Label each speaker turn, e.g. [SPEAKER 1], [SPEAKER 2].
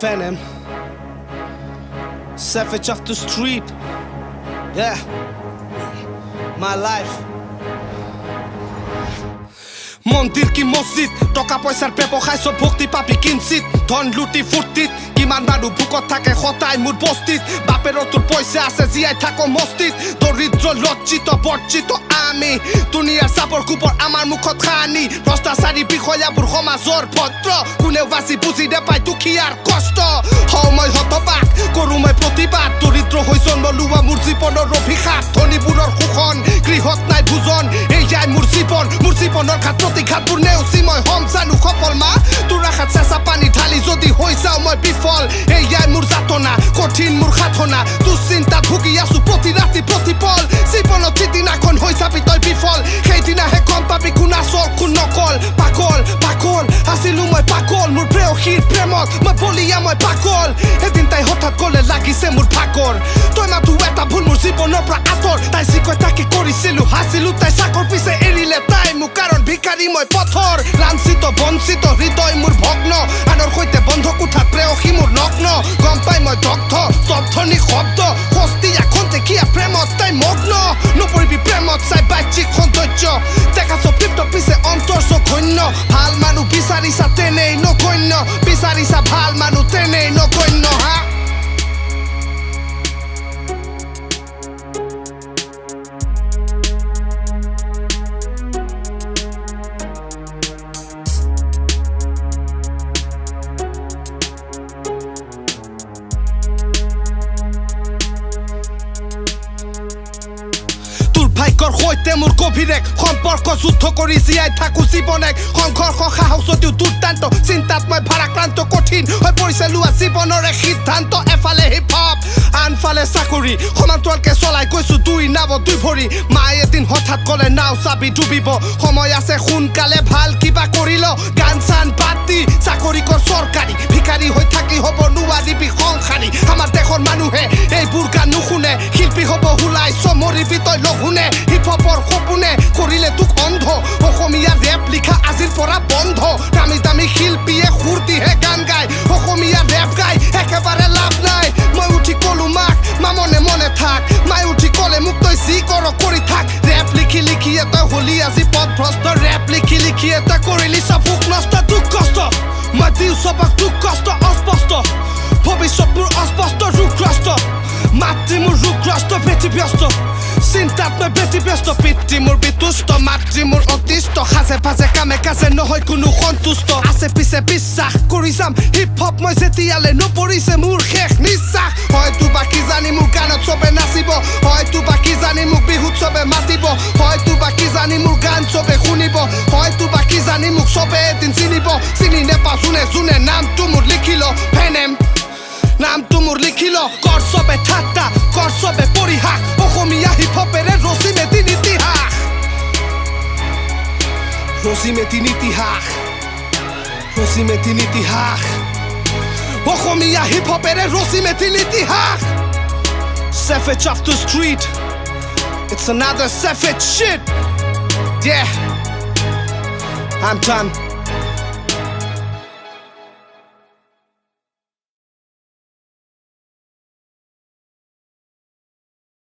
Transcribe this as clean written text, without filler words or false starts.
[SPEAKER 1] Phenom, savage of the street. Yeah, my life. মন্দিৰ কি মছজিদ টকা পইচাৰ ব্যৱসায় সব ভক্তি পাপি কিঞ্চিত ধন লুটি ফুৰ্তিত কিমান মানুহ ভোকত থাকে সদায় মোৰ বস্তিত বাপেৰৰ তোৰ পইচা আছে জীয়াই থাকো মস্তিত দৰিদ্ৰ লজ্জিত বৰ্জিত আমি দুনিয়াৰ চাবৰ কুপৰ আমাৰ মুখত খানি ভ্ৰষ্টাচাৰী বিষয়াবোৰ সমাজৰ ভদ্ৰ কোনেও বাচি বুজি নাপায় দুখীয়াৰ কষ্ট হওঁ মই হতবাক কৰোঁ মই প্ৰতিবাদ দৰিদ্ৰ হৈ জন্ম লোৱা মোৰ জীৱনৰ অভিশাপ ধনীবোৰৰ শোষণ গৃহত নাই ভোজন এয়াই মোৰ জীৱনৰ ঘাট প্ৰতিঘাতবোৰ নেওচি মই হম জানো সফল মা তোৰ আশাত চেঁচা পানী ঢালি যদি হৈ যাওঁ মই বিফল এয়াই মোৰ যাতনা কঠিন মোৰ সাধনা দুশ্চিন্তাত ভুগি আছো প্ৰতি ৰাতি প্ৰতিপল জীৱনত যিদিনাখন হৈ যাবি তই বিফল সেইদিনাহে গম পাবি কোন আচল কোন নকল পাগল আছিলো মই পাগল মোৰ প্ৰেয়সীৰ প্ৰেমত মই বলিয়া মই পাগল এদিন তাই হঠাৎ ক'লে লাগিছে মোৰ ভাগৰ তই মাথো এটা ভুল মোৰ জীৱনৰ পৰা আঁতৰ তাই যি কয় তাকে কৰিছিলো হাছিলো তাই চাকৰ পিছে এৰিলে তাই মোক কাৰণ ভিখাৰী মই পথৰ লাঞ্চিত বঞ্চিত হৃদয় মোৰ ভগ্ন আনৰ সৈতে বন্ধ কোঠাত প্ৰেয়সী মোৰ নগ্ন গম পাই মই দগ্ধ স্তব্ধনী শব্দ হস্তিয়া খন্তেকীয়া প্ৰেমত তাই মগ্ন নপৰিবি প্ৰেমত চাই বাহ্যিক সৌন্দৰ্য দেখা চপিত পিছে অন্তৰ চঘন্য ভাল মানুহ বিচাৰিছা তেনেই নগণ্য বিচাৰিছা ভাল মানুহ তেনেই নগণ্য হা ভাগ্যৰ সৈতে মোৰ গভীৰ এক সম্পৰ্ক যুদ্ধ কৰি জীয়াই থাকো জীৱন এক সংঘৰ্ষ সাহস যদিও দুৰ্দান্ত চিন্তাত মই ভাৰাক্ৰান্ত কঠিন হৈ পৰিছে লোৱা জীৱনৰ এক সিদ্ধান্ত এফালে হিপ হপ আনফালে চাকৰি সমান্তৰালকে চলাই গৈছো দুই নাৱত দুই ভৰি মায়ে এদিন হঠাৎ ক'লে নাও চাবি ডুবিব সময় আছে সোনকালে ভাল কিবা কৰি ল গান চান বাদ দি চাকৰি কৰ চৰকাৰী ভিখাৰী হৈ থাকি হ'ব নোৱাৰিবি সংসাৰী আমাৰ দেশৰ মানুহে এইবোৰ গান নুশুনে শিল্পী হ'ব ওলাই চমৰিবি তই লঘোনে হিপ হপৰ সপোনে কৰিলে তোক অন্ধ অসমীয়া ৰেপ লিখা আজিৰ পৰা বন্ধ দামী দামী শিল্পীয়ে সুৰ দিহে গান গায় অসমীয়া ৰেপ গাই একেবাৰে লাভ নাই মই উঠি ক'লো মাক মা মনে মনে থাক মাই উঠি ক'লে মোক তই যি কৰ কৰি থাক ৰেপ লিখি লিখি এটা হলি আজি পথভ্ৰষ্ট ৰেপ লিখি লিখি এটা কৰিলি চবুক নষ্ট দুখ কষ্ট মই দিওঁ চবক দুখ কষ্ট অস্পষ্ট ভৱিষ্যত মোৰ অস্পষ্ট ৰোগগ্ৰস্ত মাতৃ মোৰ ৰোগগ্ৰস্ত ব্যতিব্যস্ত চিন্তাত মই ব্যতিব্যস্ত পিতৃ মোৰ বিতুষ্ট মাতৃ মোৰ অতিষ্ঠ সাজে ভাজে কামে কাজে নহয় কোনো সন্তুষ্ট আছে পিছে বিশ্বাস কৰি যাম হিপ হপ মই যেতিয়ালে নপৰিছে মোৰ শেষ নিশ্বাস হয়তো বাকী জানি মোৰ গানত চবে নাচিব হয়তো বাকী জানি মোক বিহুত চবে মাতিব হয়তো বাকী জানি মোৰ গান চবে শুনিব হয়তো বাকী জানি মোক চবে এদিন চিনিব চিনি নেপাওঁ যোনে নামটো মোৰ লিখি ল ফেনেম নামটো মোৰ লিখি ল কৰ চবে ঠাট্টা কৰ চবে পৰিহাস অসমীয়া হিপ হপেৰে ৰচিম এদিন ইতিহাস অসমীয়া হিপ হপেৰে ৰচিম এদিন ইতিহাস savage of the street it's another savage shit yeah I'm done